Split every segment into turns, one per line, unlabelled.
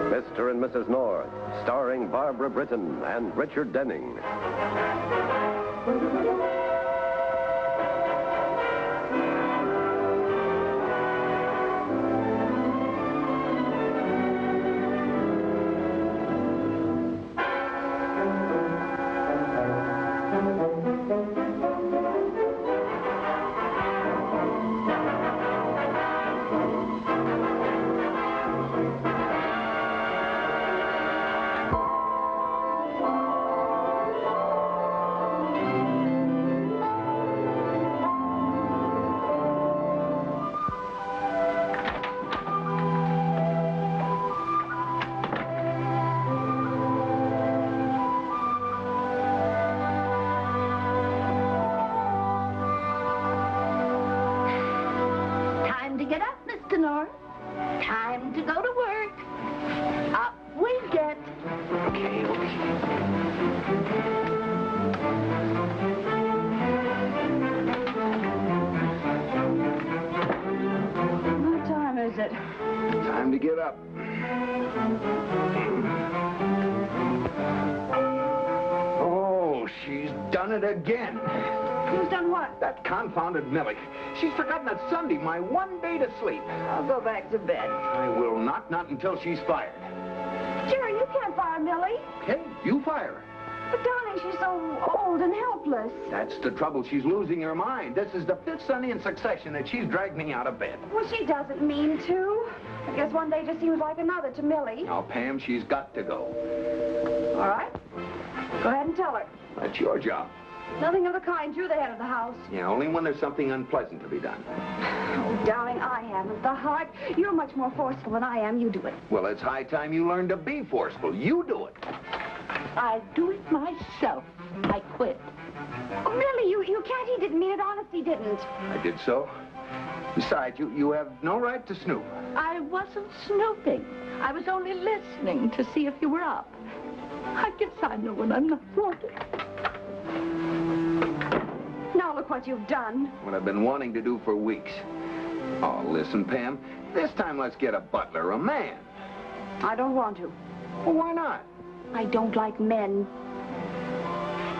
Mr. and Mrs. North, starring Barbara Britton and Richard Denning.
Get up, Mr. North. Time to go to work. Up we get.
Okay.
What time is it?
Time to get up. Oh, she's done it again.
Who's done what?
That confounded Millie. She's forgotten that Sunday, my one day to sleep.
I'll go back to bed.
I will not until she's fired.
Jerry, you can't fire Millie.
Okay, you fire her.
But, darling, she's so old and helpless.
That's the trouble. She's losing her mind. This is the 5th Sunday in succession that she's dragged me out of bed.
Well, she doesn't mean to. I guess one day just seems like another to Millie.
Now, Pam, she's got to go.
All right. Go ahead and tell her.
That's your job.
Nothing of the kind. You're the head of the house.
Yeah, only when there's something unpleasant to be done.
Oh, darling, I haven't the heart. You're much more forceful than I am. You do it.
Well, it's high time you learn to be forceful. You do it.
I do it myself. I quit. Oh, Millie, you can't. He didn't mean it. Honestly, didn't.
I did so. Besides, you have no right to snoop.
I wasn't snooping. I was only listening to see if you were up. I guess I know when I'm not wanted.
Now look what you've done.
What I've been wanting to do for weeks. Oh, listen, Pam. This time let's get a butler, a man.
I don't want to.
Well, why not?
I don't like men.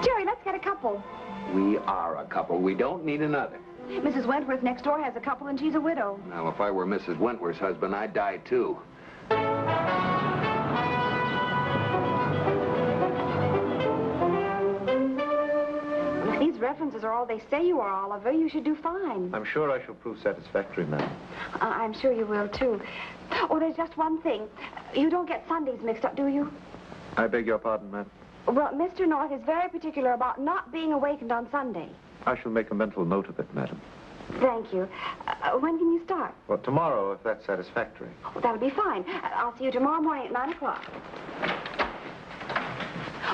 Jerry, let's get a couple.
We are a couple. We don't need another.
Mrs. Wentworth next door has a couple, and she's a widow.
Now, if I were Mrs. Wentworth's husband, I'd die, too.
If these references are all they say you are, Oliver, you should do fine.
I'm sure I shall prove satisfactory, ma'am.
I'm sure you will, too. Oh, there's just one thing. You don't get Sundays mixed up, do you?
I beg your pardon, ma'am.
Well, Mr. North is very particular about not being awakened on Sunday.
I shall make a mental note of it, madam.
Thank you. When can you start?
Well, tomorrow, if that's satisfactory.
Oh, that'll be fine. I'll see you tomorrow morning at 9 o'clock.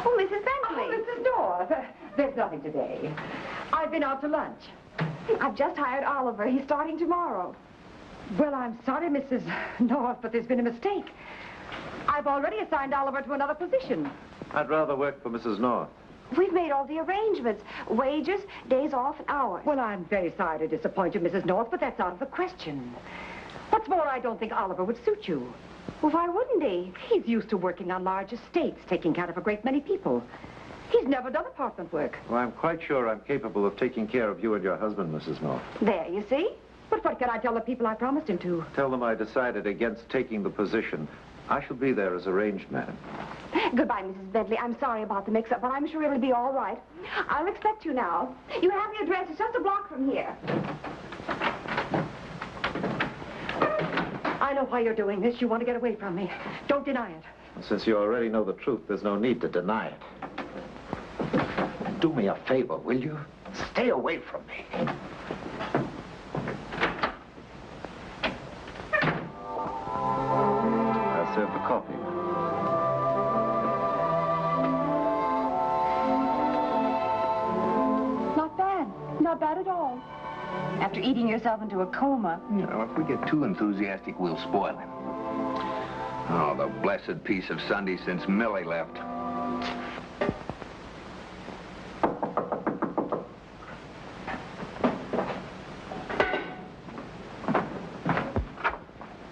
Oh, Mrs. Bentley.
Oh, Mrs. North. There's nothing today. I've been out to lunch.
I've just hired Oliver. He's starting tomorrow.
Well, I'm sorry, Mrs. North, but there's been a mistake. I've already assigned Oliver to another position.
I'd rather work for Mrs. North.
We've made all the arrangements. Wages, days off, and hours.
Well, I'm very sorry to disappoint you, Mrs. North, but that's out of the question. What's more, I don't think Oliver would suit you.
Well, why wouldn't he?
He's used to working on large estates, taking care of a great many people. He's never done apartment work.
Well, I'm quite sure I'm capable of taking care of you and your husband, Mrs. North.
There, you see?
But what can I tell the people I promised him to?
Tell them I decided against taking the position. I shall be there as arranged, madam.
Goodbye, Mrs. Bentley. I'm sorry about the mix-up, but I'm sure it'll be all right. I'll expect you now. You have the address. It's just a block from here.
I know why you're doing this. You want to get away from me. Don't deny it.
Since you already know the truth, there's no need to deny it.
Do me a favor, will you? Stay away from me.
I'll serve the coffee.
Not bad. Not bad at all. After eating yourself into a coma.
You know, if we get too enthusiastic, we'll spoil him. blessed piece of Sunday since Millie left.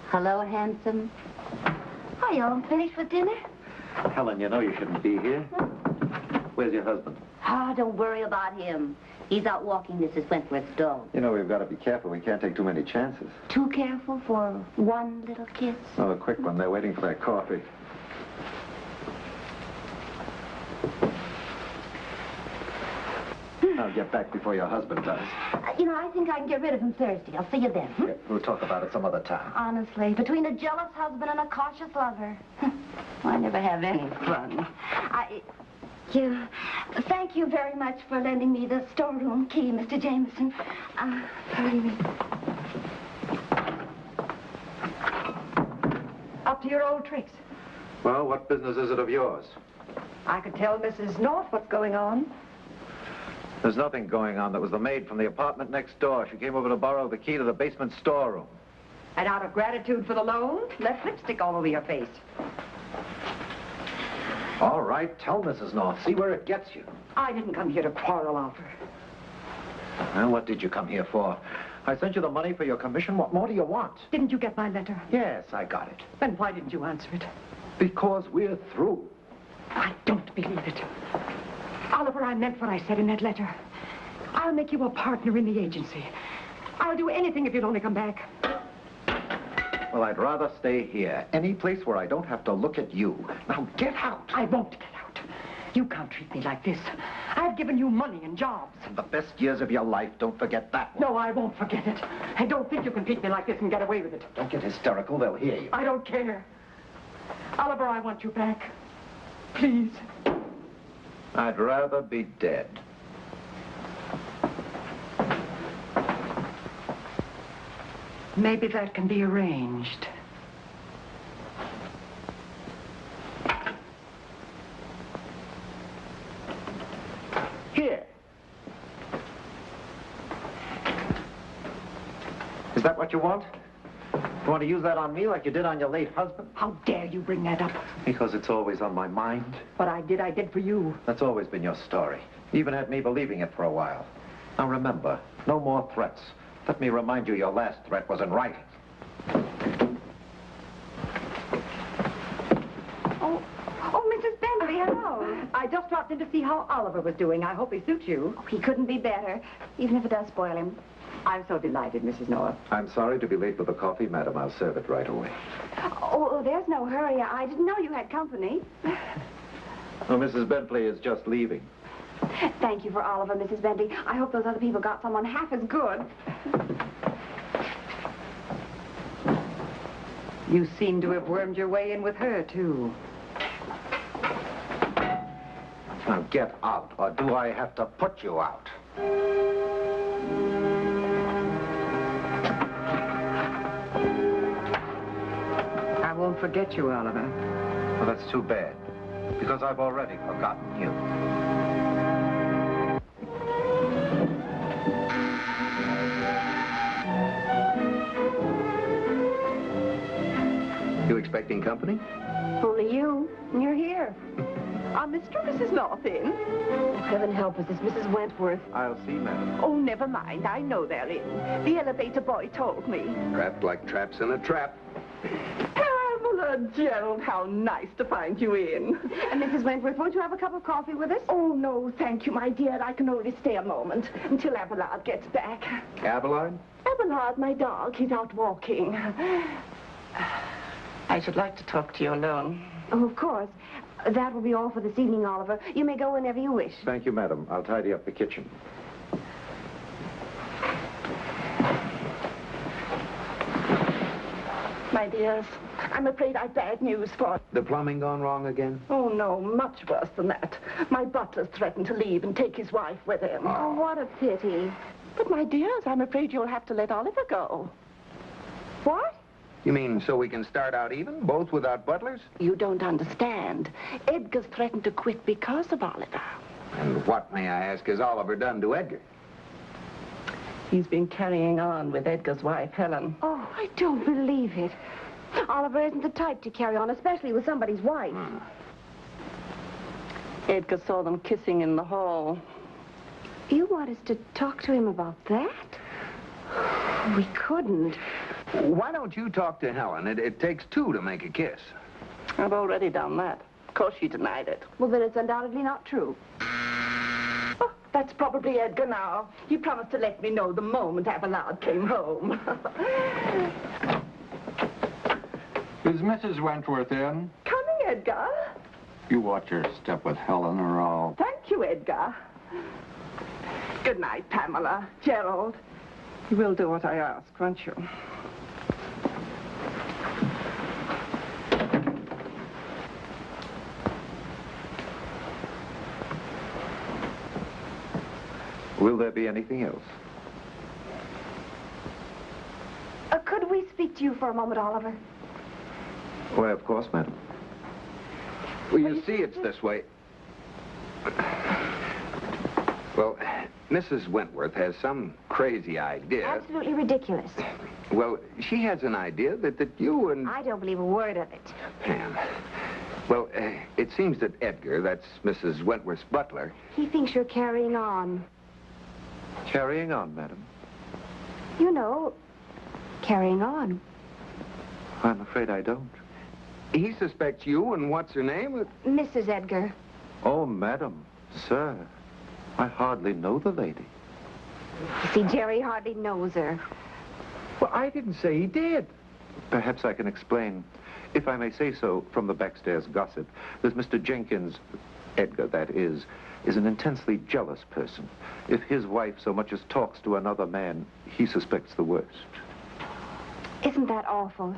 Hello, handsome. Are you all finished with dinner?
Helen, you know you shouldn't be here. Where's your husband?
Ah, don't worry about him. He's out walking Mrs. Wentworth's dog.
You know, we've got to be careful. We can't take too many chances.
Too careful for one little kiss?
Oh, a quick one. They're waiting for their coffee. I'll get back before your husband does.
You know, I think I can get rid of him Thursday. I'll see you then.
Yeah, we'll talk about it some other time.
Honestly, between a jealous husband and a cautious lover, I never have any fun. Thank you very much for lending me the storeroom key, Mr. Jameson.
Up to your old tricks.
Well, what business is it of yours?
I could tell Mrs. North what's going on.
There's nothing going on. That was the maid from the apartment next door. She came over to borrow the key to the basement storeroom.
And out of gratitude for the loan, left lipstick all over your face.
All right, tell Mrs. North. See where it gets you.
I didn't come here to quarrel, Oliver.
Well, what did you come here for? I sent you the money for your commission. What more do you want?
Didn't you get my letter?
Yes, I got it.
Then why didn't you answer it?
Because we're through.
I don't believe it. Oliver, I meant what I said in that letter. I'll make you a partner in the agency. I'll do anything if you'll only come back.
Well, I'd rather stay here. Any place where I don't have to look at you. Now, get out.
I won't get out. You can't treat me like this. I've given you money and jobs.
The best years of your life, don't forget that one.
No, I won't forget it. And don't think you can treat me like this and get away with it.
Don't get hysterical. They'll hear you.
I don't care. Oliver, I want you back. Please.
I'd rather be dead.
Maybe that can be arranged.
Here. Is that what you want? You want to use that on me like you did on your late husband?
How dare you bring that up?
Because it's always on my mind.
What I did for you.
That's always been your story. You even had me believing it for a while. Now remember, no more threats. Let me remind you, your last threat was in writing.
Oh, Mrs. Bentley, hello. I just dropped in to see how Oliver was doing. I hope he suits you.
Oh, he couldn't be better, even if it does spoil him.
I'm so delighted, Mrs. North.
I'm sorry to be late with the coffee, madam. I'll serve it right away.
Oh, there's no hurry. I didn't know you had company.
Oh, Mrs. Bentley is just leaving.
Thank you for Oliver, Mrs. Bentley. I hope those other people got someone half as good.
You seem to have wormed your way in with her, too.
Now get out, or do I have to put you out?
I won't forget you, Oliver.
Well, that's too bad, because I've already forgotten you.
You expecting company?
Only you. And you're here.
Are Mr. and Mrs. North in?
Oh, heaven help us. It's Mrs. Wentworth.
I'll see, madam.
Oh, never mind. I know they're in. The elevator boy told me.
Trapped like traps in a trap.
Pamela, Gerald, how nice to find you in.
And Mrs. Wentworth, won't you have a cup of coffee with us?
Oh, no, thank you, my dear. I can only stay a moment until Abelard gets back.
Abelard?
Abelard, my dog, he's out walking. I should like to talk to you alone.
Oh, of course. That will be all for this evening, Oliver. You may go whenever you wish.
Thank you, madam. I'll tidy up the kitchen.
My dears, I'm afraid I've bad news for you.
The plumbing gone wrong again?
Oh, no, much worse than that. My butler's threatened to leave and take his wife with him.
Oh, what a pity.
But, my dears, I'm afraid you'll have to let Oliver go.
What?
You mean so we can start out even, both without butlers?
You don't understand. Edgar's threatened to quit because of Oliver.
And what, may I ask, has Oliver done to Edgar?
He's been carrying on with Edgar's wife, Helen.
Oh, I don't believe it. Oliver isn't the type to carry on, especially with somebody's wife.
Edgar saw them kissing in the hall.
You want us to talk to him about that? We couldn't.
Why don't you talk to Helen? It takes two to make a kiss.
I've already done that. Of course she denied it.
Well, then it's undoubtedly not true.
Oh, that's probably Edgar now. He promised to let me know the moment Abelard came home.
Is Mrs. Wentworth in?
Coming, Edgar.
You watch your step with Helen, or I'll...
Thank you, Edgar. Good night, Pamela. Gerald. You will do what I ask, won't you?
Will there be anything else?
Could we speak to you for a moment, Oliver?
Why, of course, madam.
Well, you see, it's this way. Well, Mrs. Wentworth has some crazy idea.
Absolutely ridiculous.
Well, she has an idea that you and...
I don't believe a word of it.
Pam. Well, it seems that Edgar, that's Mrs. Wentworth's butler...
He thinks you're carrying on.
Carrying on, madam.
You know, carrying on.
I'm afraid I don't.
He suspects you and what's her name?
Mrs. Edgar.
Oh, madam, sir, I hardly know the lady.
You see, Jerry hardly knows her.
Well, I didn't say he did.
Perhaps I can explain, if I may say so, from the backstairs gossip. There's Mr. Jenkins, Edgar, that is an intensely jealous person. If his wife so much as talks to another man, he suspects the worst.
Isn't that awful?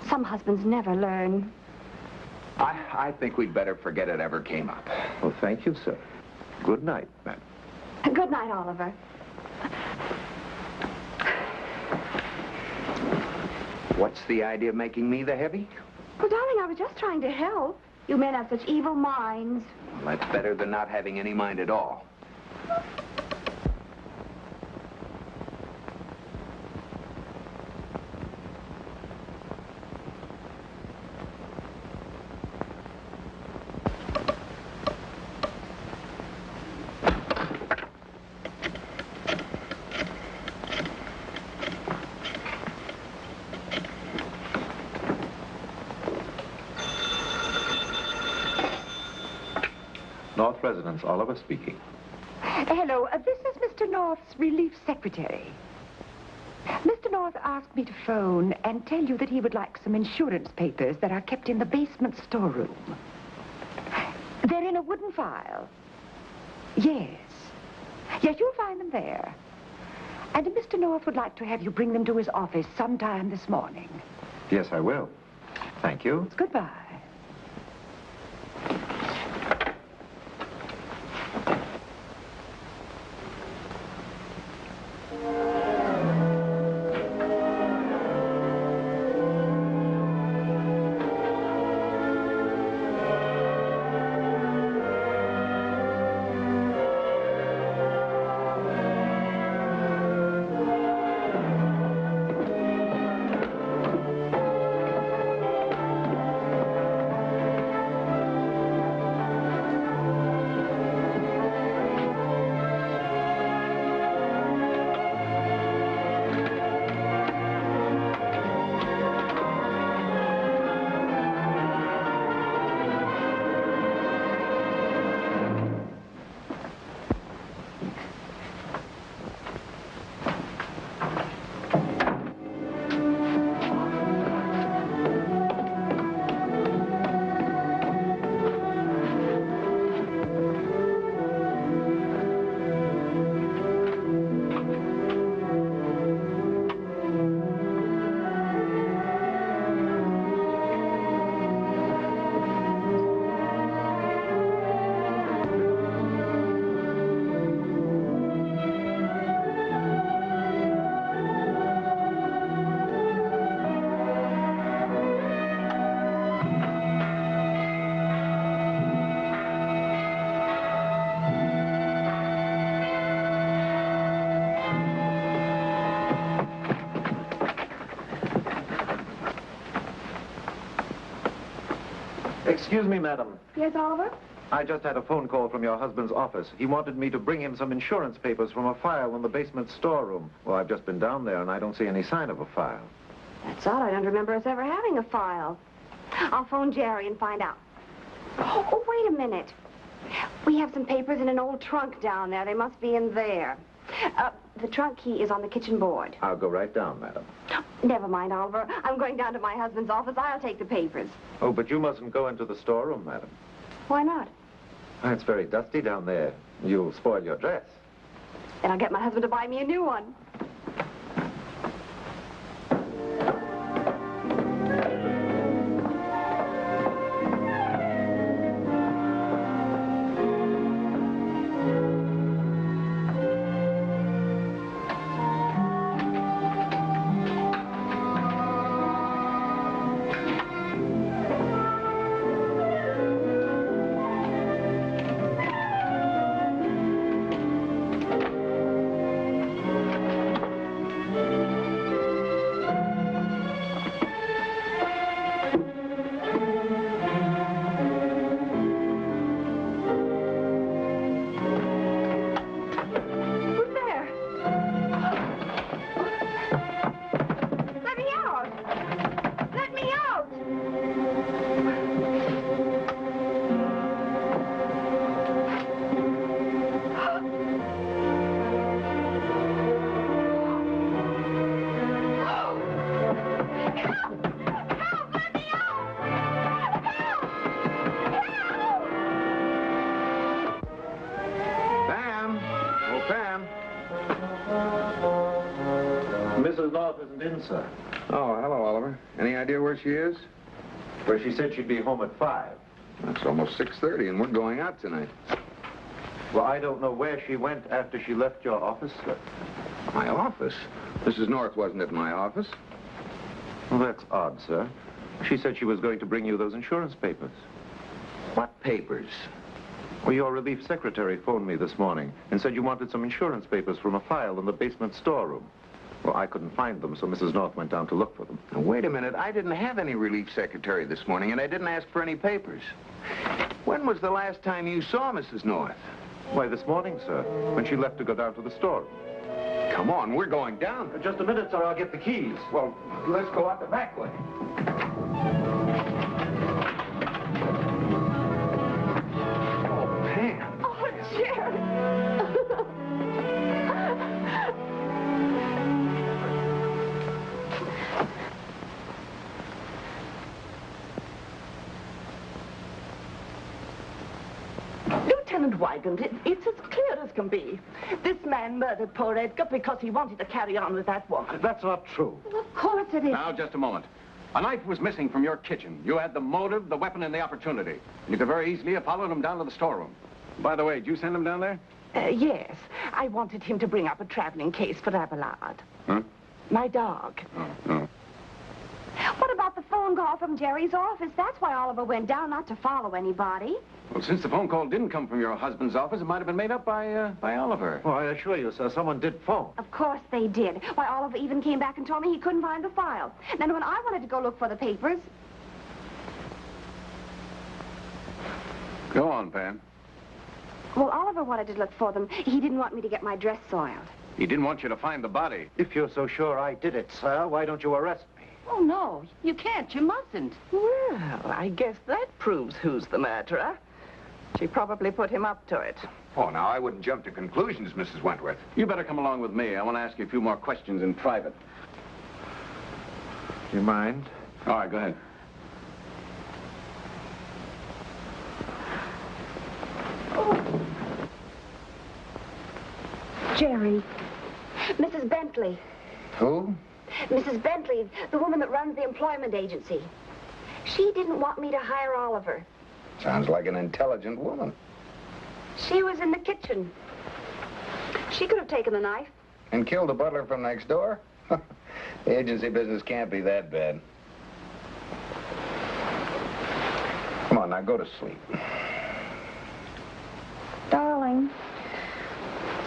Some husbands never learn.
I think we'd better forget it ever came up.
Well, thank you, sir. Good night, madam.
Good night, Oliver.
What's the idea of making me the heavy?
Well, darling, I was just trying to help. You men have such evil minds.
Well, that's better than not having any mind at all.
North Residence, Oliver speaking.
Hello, this is Mr. North's relief secretary. Mr. North asked me to phone and tell you that he would like some insurance papers that are kept in the basement storeroom. They're in a wooden file. Yes. Yes, you'll find them there. And Mr. North would like to have you bring them to his office sometime this morning.
Yes, I will. Thank you.
Goodbye.
Excuse me, madam.
Yes, Oliver?
I just had a phone call from your husband's office. He wanted me to bring him some insurance papers from a file in the basement storeroom. Well, I've just been down there, and I don't see any sign of a file.
That's odd. I don't remember us ever having a file. I'll phone Jerry and find out. Oh, wait a minute. We have some papers in an old trunk down there. They must be in there. The trunk key is on the kitchen board.
I'll go right down, madam.
Never mind, Oliver. I'm going down to my husband's office. I'll take the papers.
Oh, but you mustn't go into the storeroom, madam.
Why not?
It's very dusty down there. You'll spoil your dress.
Then I'll get my husband to buy me a new one.
Mrs. North isn't in, sir.
Oh, hello, Oliver. Any idea where she is?
Well, she said she'd be home at 5.
It's almost 6:30, and we're going out tonight.
Well, I don't know where she went after she left your office, sir.
My office? Mrs. North wasn't at my office.
Well, that's odd, sir. She said she was going to bring you those insurance papers.
What papers?
Well, your relief secretary phoned me this morning and said you wanted some insurance papers from a file in the basement storeroom. Well, I couldn't find them, so Mrs. North went down to look for them.
Now, wait a minute. I didn't have any relief secretary this morning, and I didn't ask for any papers. When was the last time you saw Mrs. North?
Why, this morning, sir, when she left to go down to the storeroom.
Come on, we're going down.
Just a minute, sir. I'll get the keys.
Well, let's go out the back way. Oh, Pam.
Oh, Jerry.
Lieutenant Weigand, it's as clear as can be. This man murdered poor Edgar because he wanted to carry on with that woman.
That's not true.
Well, of course it is.
Now, just a moment. A knife was missing from your kitchen. You had the motive, the weapon, and the opportunity. You could very easily have followed him down to the storeroom. By the way, did you send him down there?
Yes. I wanted him to bring up a traveling case for Abelard.
Huh?
My dog.
Oh.
What about the phone call from Jerry's office? That's why Oliver went down, not to follow anybody.
Well, since the phone call didn't come from your husband's office, it might have been made up by Oliver.
Well, I assure you, sir, someone did phone.
Of course they did. Why, Oliver even came back and told me he couldn't find the file. Then when I wanted to go look for the papers...
Go on, Pam.
Well, Oliver wanted to look for them. He didn't want me to get my dress soiled.
He didn't want you to find the body.
If you're so sure I did it, sir, why don't you arrest me?
Oh, no. You can't. You mustn't. Well, I guess that proves who's the murderer. She probably put him up to it.
Oh, now, I wouldn't jump to conclusions, Mrs. Wentworth.
You better come along with me. I want to ask you a few more questions in private.
You mind?
All right, go ahead.
Jerry. Mrs. Bentley.
Who?
Mrs. Bentley, the woman that runs the employment agency. She didn't want me to hire Oliver.
Sounds like an intelligent woman.
She was in the kitchen. She could have taken the knife.
And killed the butler from next door? The agency business can't be that bad. Come on, now go to sleep.
Darling,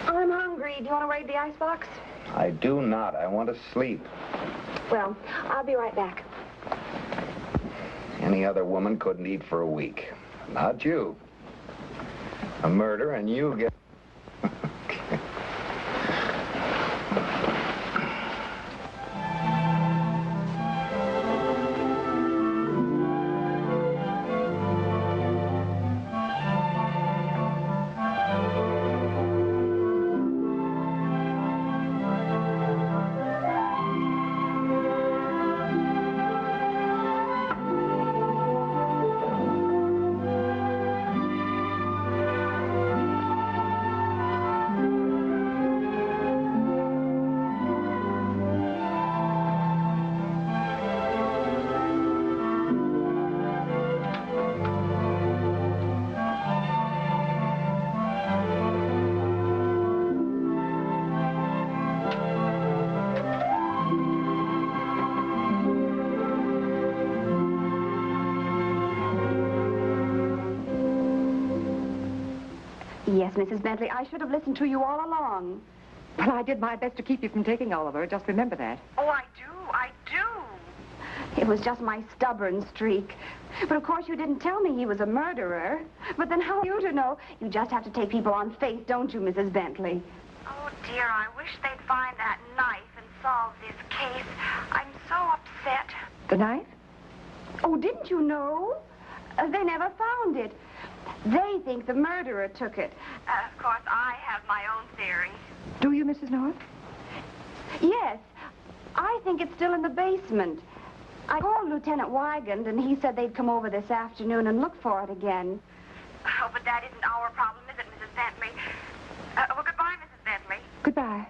I'm hungry. Do you want to raid the icebox?
I do not. I want to sleep.
Well, I'll be right back.
Any Any other woman couldn't eat for a week. Not you. A murder and you get...
Yes, Mrs. Bentley, I should have listened to you all along.
Well, I did my best to keep you from taking Oliver. Just remember that.
Oh, I do. It was just my stubborn streak. But of course you didn't tell me he was a murderer. But then how are you to know? You just have to take people on faith, don't you, Mrs. Bentley?
Oh, dear, I wish they'd find that knife and solve this case. I'm so upset.
The knife?
Oh, didn't you know? They never found it. They think the murderer took it.
Of course, I have my own theory.
Do you, Mrs. North?
Yes. I think it's still in the basement. I called Lieutenant Weigand, and he said they'd come over this afternoon and look for it again.
Oh, but that isn't our problem, is it, Mrs. Bentley? Well, goodbye, Mrs. Bentley.
Goodbye.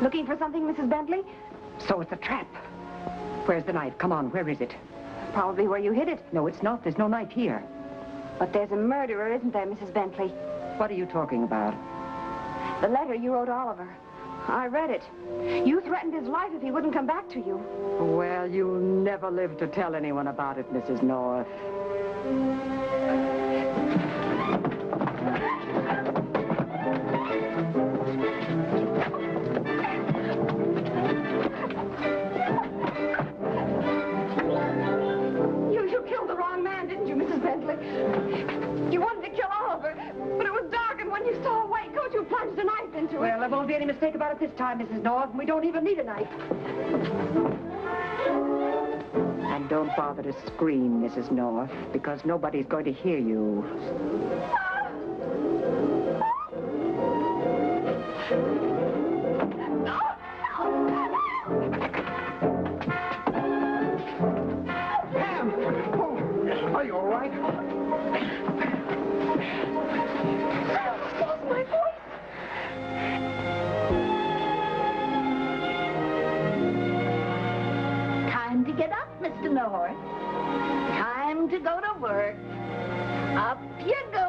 Looking for something, Mrs. Bentley?
So it's a trap. Where's the knife? Come on, where is it?
Probably where you hid it.
No, it's not. There's no knife here.
But there's a murderer, isn't there, Mrs. Bentley?
What are you talking about?
The letter you wrote Oliver. I read it. You threatened his life if he wouldn't come back to you.
Well, you'll never live to tell anyone about it, Mrs. North.
You killed the wrong man, didn't you, Mrs. Bentley? You wanted to kill Oliver, but it was dark, and when you saw a white coat, you plunged a knife into it.
Well, there won't be any mistake about it this time, Mrs. North, and we don't even need a knife. And don't bother to scream, Mrs. North, because nobody's going to hear you.
Pam! Oh, are you all right?
Lost my voice.
Time to get up, Mr. North. Time to go to work. Up you go.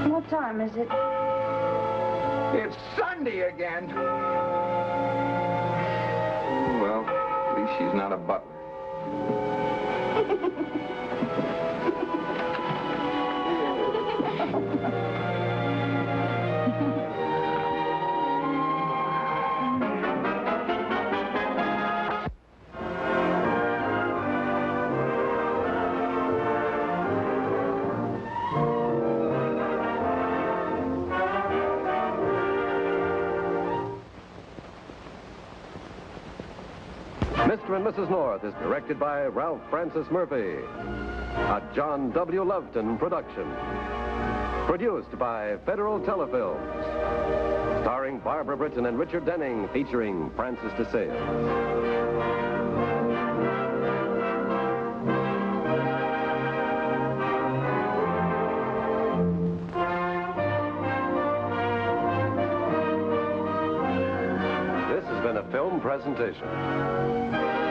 What time is it?
It's Sunday again. Well, at least she's not a butler.
Mr. and Mrs. North is directed by Ralph Francis Murphy. A John W. Loveton production. Produced by Federal Telefilms. Starring Barbara Britton and Richard Denning, featuring Francis DeSales. This has been a film presentation.